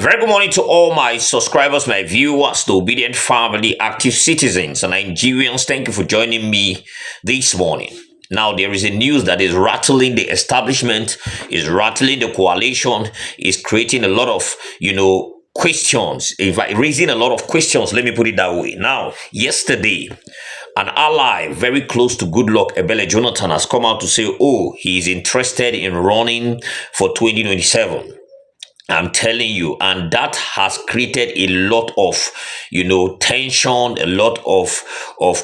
Very good morning to all my subscribers, my viewers, the obedient family, active citizens, and Nigerians. Thank you for joining me this morning. Now, there is a news that is rattling the establishment, is rattling the coalition, is creating a lot of, questions, raising a lot of questions. Let me put it that way. Now, yesterday, an ally very close to Goodluck, Ebele Jonathan, has come out to say, oh, he is interested in running for 2027. I'm telling you, and that has created a lot of, tension, a lot of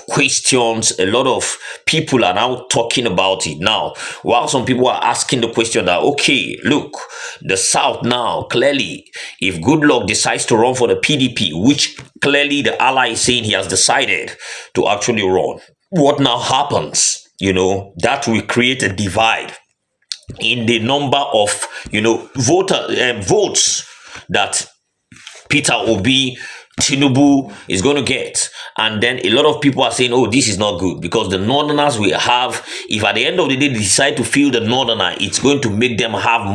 questions. A lot of people are now talking about it now. While some people are asking the question that, okay, look, the South now, clearly, if Goodluck decides to run for the PDP, which clearly the ally is saying he has decided to actually run, what now happens? That will create a divide in the number of votes that Peter Obi Tinubu is going to get. And then a lot of people are saying, oh, this is not good, because the northerners will have, if at the end of the day they decide to fill the northerner, it's going to make them have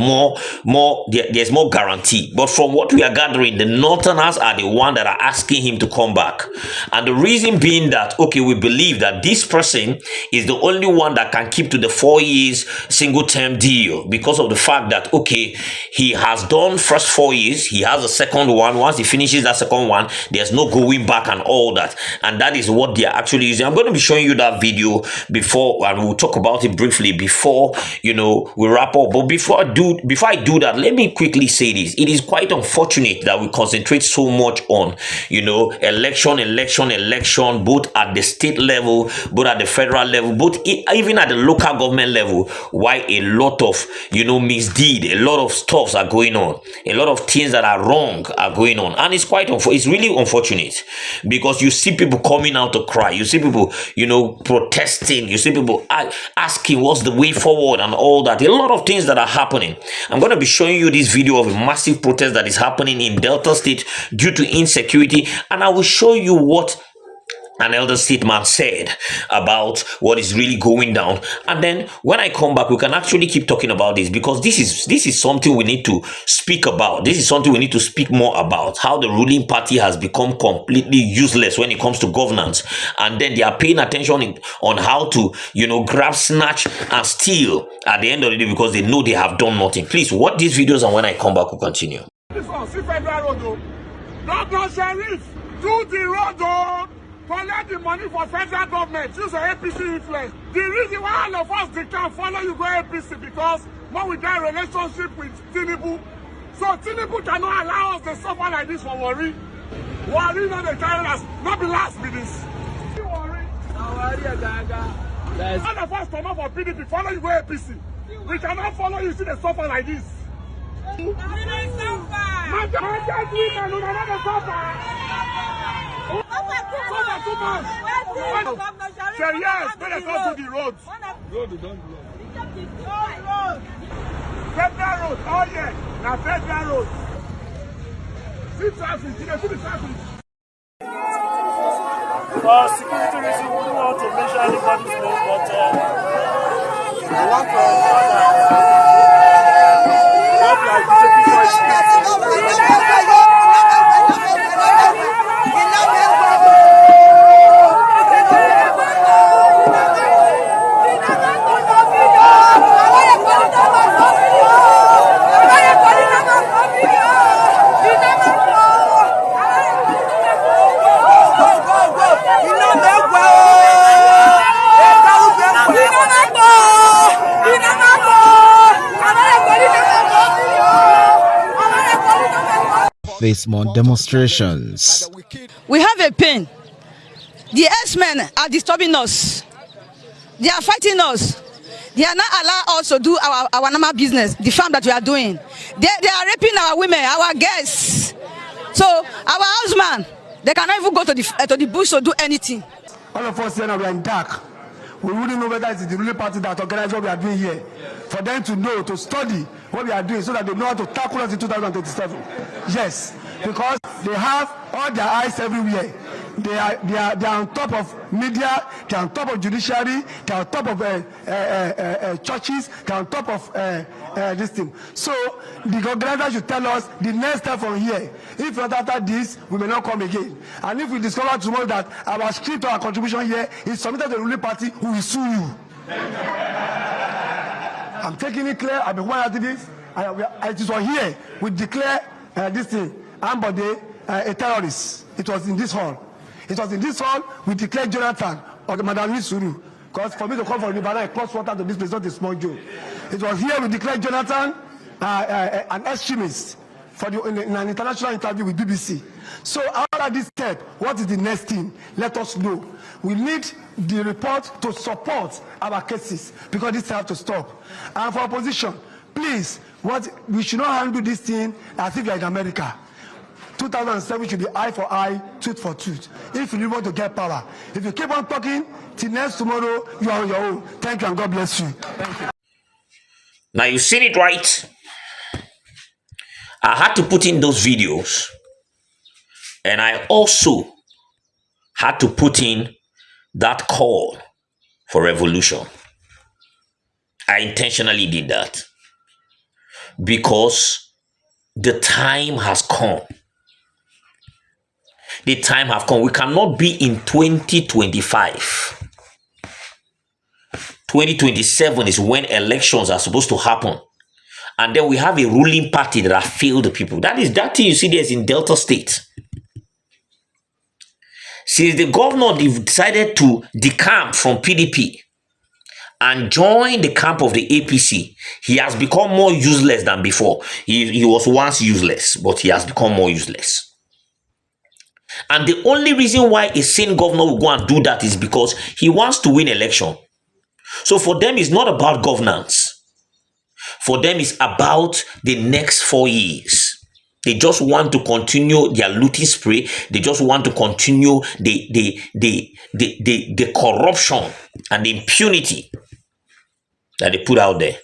there's more guarantee. But from what we are gathering, the northerners are the one that are asking him to come back. And the reason being that, okay, we believe that this person is the only one that can keep to the 4 years single term deal, because of the fact that, okay, he has done first 4 years, he has a second one. Once he finishes that second one, there's no going back and all that. And that is what they are actually using. I'm going to be showing you that video before, and we'll talk about it briefly before, we wrap up. But before I do that, let me quickly say this. It is quite unfortunate that we concentrate so much on, election, both at the state level, both at the federal level, even at the local government level, why a lot of, misdeed, a lot of stuffs are going on, a lot of things that are wrong are going on. And it's it's really unfortunate, because you see people coming out to cry, you see people, protesting, you see people asking what's the way forward and all that. A lot of things that are happening. I'm going to be showing you this video of a massive protest that is happening in Delta State due to insecurity, and I will show you what an elder statesman said about what is really going down. And then when I come back, we can actually keep talking about this, because this is something we need to speak about. This is something we need to speak more about, how the ruling party has become completely useless when it comes to governance. And then they are paying attention on how to, grab, snatch, and steal at the end of the day, because they know they have done nothing. Please watch these videos, and when I come back, we'll continue. This one, see federal road, Governor Sheriff, do the road, collect the money for federal government, use your APC influence. The reason why all of us they can follow you go APC, because when we get a relationship with Tinubu, so Tinubu cannot allow us to suffer like this for worry. Worry not the carry us, not be last with this. Worry. All of us come up for PDP, follow you go APC. We cannot follow you see the suffer like this. We don't suffer. Say yes, let us go to the roads. Road, we don't do it. Federal road, oh yeah, now federal road. See traffic, you can see the traffic. For security reasons, we don't want to mention anybody's name, but we want to ensure that face more demonstrations. We have a pain. The S-men are disturbing us. They are fighting us. They are not allowing us to do our normal business, the farm that we are doing. They are raping our women, our guests. So our husband, they cannot even go to the bush to do anything. All of us here now we are in dark. We wouldn't know whether it's the ruling party that organized what we are doing here. For them to know, to study what we are doing, so that they know how to tackle us in 2027. Yes, because they have all their eyes everywhere. they are on top of media, they are on top of judiciary, they are on top of churches, they are on top of this thing. So the organizer should tell us the next step from here. If not after this, we may not come again. And if we discover tomorrow that our script or our contribution here is submitted to the ruling party, we will sue you. I'm taking it clear. I've been quiet this. It is on here. We declare this thing, Ambode, a terrorist. It was in this hall. It was in this hall we declared Jonathan or the Madam Suru. Because for me to come from Ibadan, I cross water to this place, not a small joke. It was here we declared Jonathan an extremist in an international interview with BBC. So after this step, what is the next thing? Let us know. We need the report to support our cases because this has to stop. And for opposition, please, we should not handle this thing as if you're in America. 2007 should be eye for eye, tooth for tooth. If you want to get power, if you keep on talking till next tomorrow, you are on your own. Thank you and God bless you. Thank you. Now you've seen it, right? I had to put in those videos, and I also had to put in that call for revolution. I intentionally did that because the time has come. The time has come. We cannot be in 2025. 2027 is when elections are supposed to happen. And then we have a ruling party that have failed the people. That thing you see there is in Delta State. Since the governor decided to decamp from PDP and join the camp of the APC, he has become more useless than before. He was once useless, but he has become more useless. And the only reason why a sane governor will go and do that is because he wants to win election. So for them, it's not about governance. For them, it's about the next 4 years. They just want to continue their looting spree. They just want to continue the corruption and the impunity that they put out there.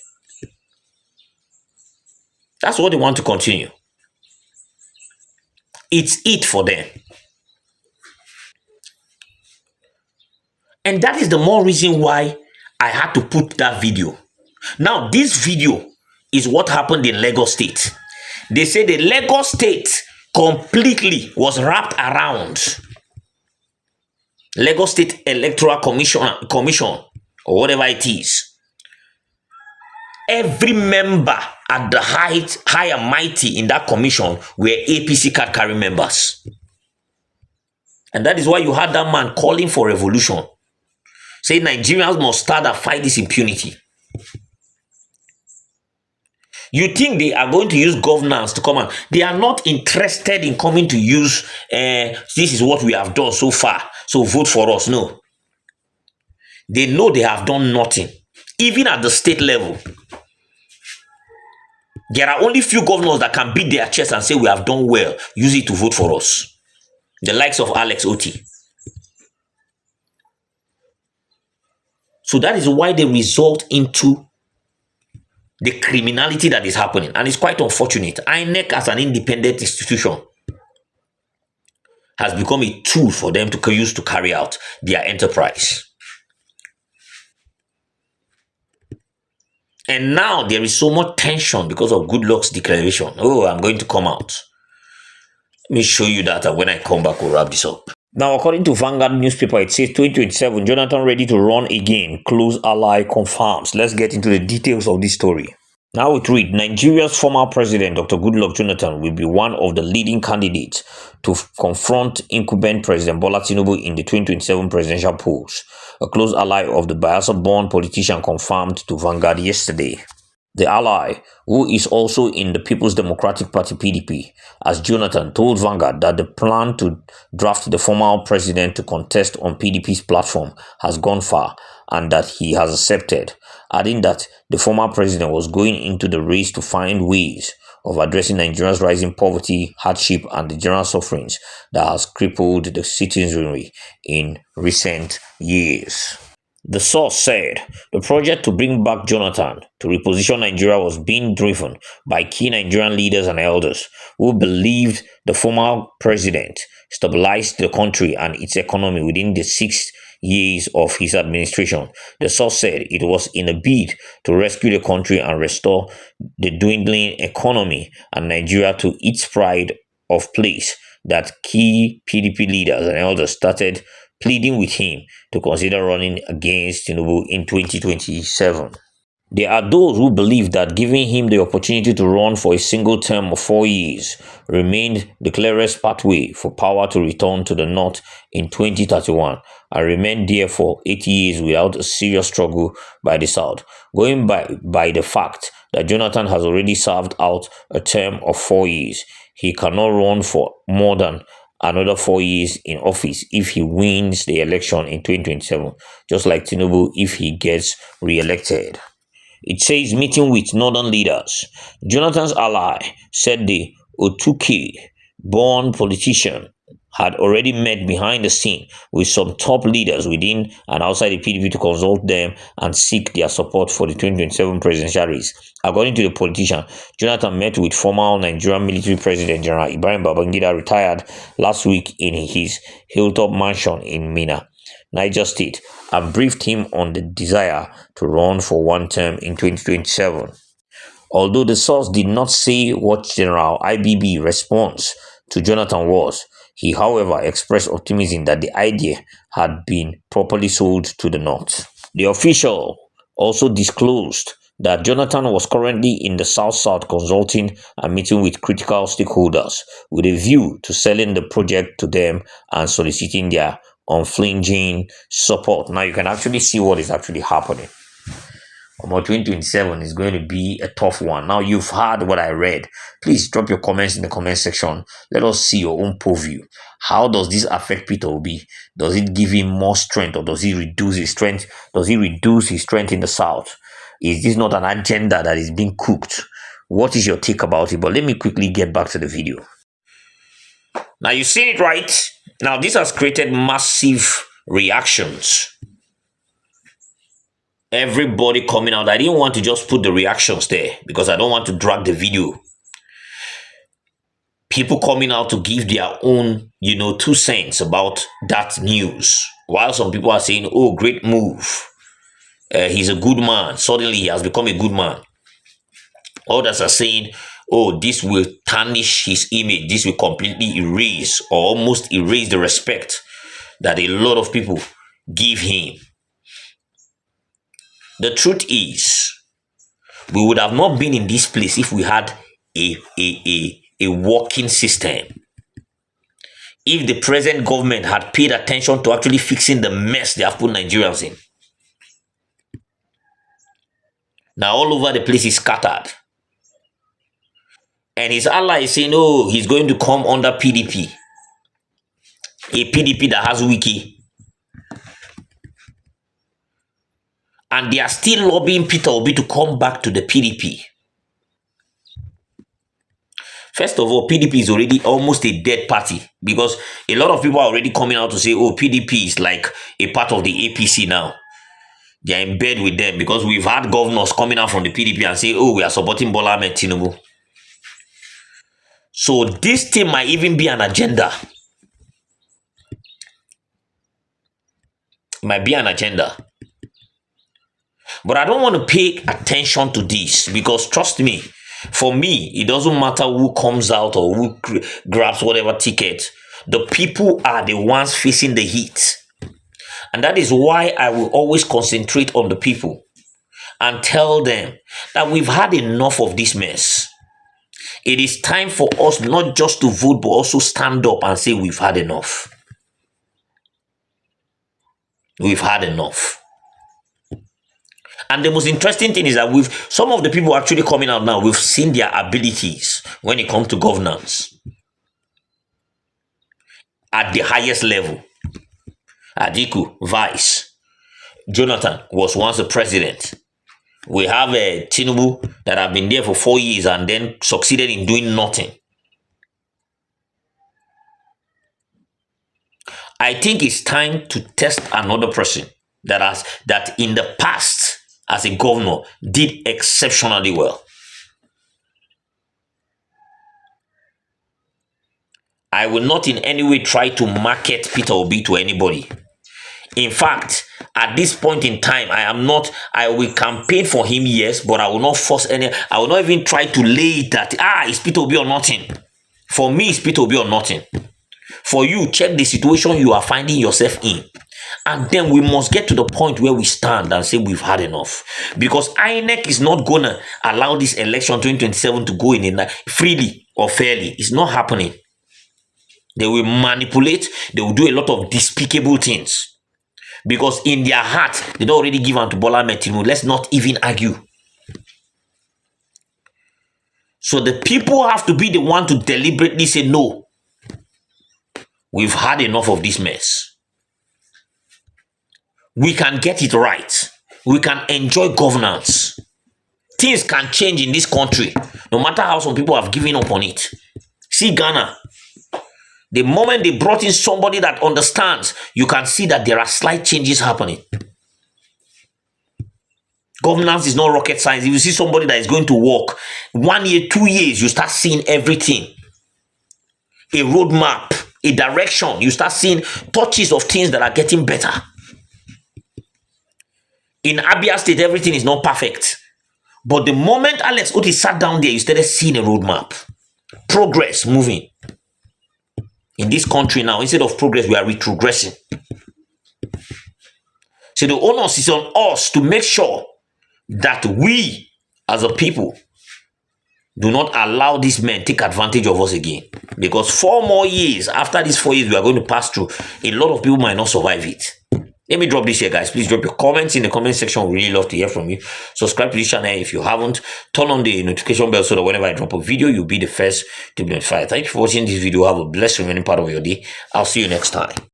That's what they want to continue. It's it for them. And that is the more reason why I had to put that video. Now, this video is what happened in Lagos State. They say the Lagos State completely was wrapped around Lagos State Electoral Commission or whatever it is. Every member at the high and mighty in that commission were APC card carrying members. And that is why you had that man calling for revolution, saying Nigerians must start and fight this impunity. You think they are going to use governance to come out? They are not interested in coming to use, this is what we have done so far, so vote for us. No. They know they have done nothing. Even at the state level, there are only few governors that can beat their chest and say we have done well, use it to vote for us. The likes of Alex Oti. So that is why they result into the criminality that is happening. And it's quite unfortunate. INEC as an independent institution has become a tool for them to use to carry out their enterprise. And now there is so much tension because of Goodluck's declaration. Oh, I'm going to come out. Let me show you that, and when I come back, we'll wrap this up. Now, according to Vanguard newspaper, it says 2027, Jonathan ready to run again. Close ally confirms. Let's get into the details of this story. Now it reads, Nigeria's former president, Dr. Goodluck Jonathan, will be one of the leading candidates to confront incumbent President Bola Tinubu in the 2027 presidential polls. A close ally of the Bayelsa-born politician confirmed to Vanguard yesterday. The ally, who is also in the People's Democratic Party PDP, as Jonathan told Vanguard that the plan to draft the former president to contest on PDP's platform has gone far and that he has accepted, adding that the former president was going into the race to find ways of addressing Nigeria's rising poverty, hardship, and the general sufferings that has crippled the citizenry in recent years. The source said the project to bring back Jonathan to reposition Nigeria was being driven by key Nigerian leaders and elders who believed the former president stabilized the country and its economy within the 6 years of his administration. The source said it was in a bid to rescue the country and restore the dwindling economy and Nigeria to its pride of place that key PDP leaders and elders started pleading with him to consider running against Tinubu in 2027. There are those who believe that giving him the opportunity to run for a single term of 4 years remained the clearest pathway for power to return to the North in 2031 and remain there for 8 years without a serious struggle by the South. Going by the fact that Jonathan has already served out a term of 4 years, he cannot run for more than another 4 years in office if he wins the election in 2027, just like Tinubu if he gets re-elected. It says meeting with northern leaders. Jonathan's ally said the Otuke-born politician had already met behind the scene with some top leaders within and outside the PDP to consult them and seek their support for the 2027 presidential race. According to the politician, Jonathan met with former Nigerian military president General Ibrahim Babangida, retired last week, in his hilltop mansion in Minna, Niger State, and briefed him on the desire to run for one term in 2027. Although the source did not say what General IBB response to Jonathan was, he, however, expressed optimism that the idea had been properly sold to the North. The official also disclosed that Jonathan was currently in the South-South consulting and meeting with critical stakeholders with a view to selling the project to them and soliciting their unflinching support. Now you can actually see what is actually happening. 2027 is going to be a tough one. Now you've heard what I read. Please drop your comments in the comment section. Let us see your own purview. How does this affect Peter Obi? Does it give him more strength, or does he reduce his strength? Does he reduce his strength in the South? Is this not an agenda that is being cooked? What is your take about it? But let me quickly get back to the video. Now you see it, right? Now this has created massive reactions. Everybody coming out. I didn't want to just put the reactions there because I don't want to drag the video. People coming out to give their own, 2 cents about that news. While some people are saying, oh, great move. He's a good man. Suddenly he has become a good man. Others are saying, oh, this will tarnish his image. This will completely erase or almost erase the respect that a lot of people give him. The truth is, we would have not been in this place if we had a working system. If the present government had paid attention to actually fixing the mess they have put Nigerians in. Now all over the place is scattered. And his ally is saying, oh, he's going to come under PDP. A PDP that has wiki. And they are still lobbying Peter Obi to come back to the PDP. First of all, PDP is already almost a dead party because a lot of people are already coming out to say, oh, PDP is like a part of the APC now. They are in bed with them because we've had governors coming out from the PDP and say, oh, we are supporting Bola Ahmed Tinubu. So this thing might even be an agenda. It might be an agenda. But I don't want to pay attention to this because trust me, for me, it doesn't matter who comes out or who grabs whatever ticket. The people are the ones facing the heat. And that is why I will always concentrate on the people and tell them that we've had enough of this mess. It is time for us not just to vote, but also stand up and say we've had enough. We've had enough. And the most interesting thing is that some of the people actually coming out now, we've seen their abilities when it comes to governance at the highest level. Adiku, vice. Jonathan was once a president. We have a Tinubu that have been there for 4 years and then succeeded in doing nothing. I think it's time to test another person. that in the past as a governor did exceptionally well. I will not in any way try to market Peter Obi to anybody. In fact, at this point in time, I will campaign for him, yes, but I will not force I will not even try to lay it that, it's Peter Obi or nothing. For me, it's Peter Obi or nothing. For you, check the situation you are finding yourself in. And then we must get to the point where we stand and say we've had enough. Because INEC is not going to allow this election 2027 to go in freely or fairly. It's not happening. They will manipulate. They will do a lot of despicable things. Because in their heart, they don't already give unto Bola Tinubu. Let's not even argue. So the people have to be the one to deliberately say, no, we've had enough of this mess. We can get it right. We can enjoy governance. Things can change in this country, no matter how some people have given up on it. See Ghana. The moment they brought in somebody that understands, you can see that there are slight changes happening. Governance is not rocket science. If you see somebody that is going to work, 1 year, 2 years, you start seeing everything. A roadmap, a direction. You start seeing touches of things that are getting better. In Abia State, everything is not perfect. But the moment Alex Oti sat down there, you started seeing a roadmap. Progress moving. In this country now, instead of progress, we are retrogressing. So the onus is on us to make sure that we, as a people, do not allow these men take advantage of us again. Because 4 more years, after these 4 years we are going to pass through, a lot of people might not survive it. Let me drop this here, guys. Please drop your comments in the comment section. We really love to hear from you. Subscribe to this channel if you haven't. Turn on the notification bell so that whenever I drop a video, you'll be the first to be notified. Thank you for watching this video. Have a blessed remaining part of your day. I'll see you next time.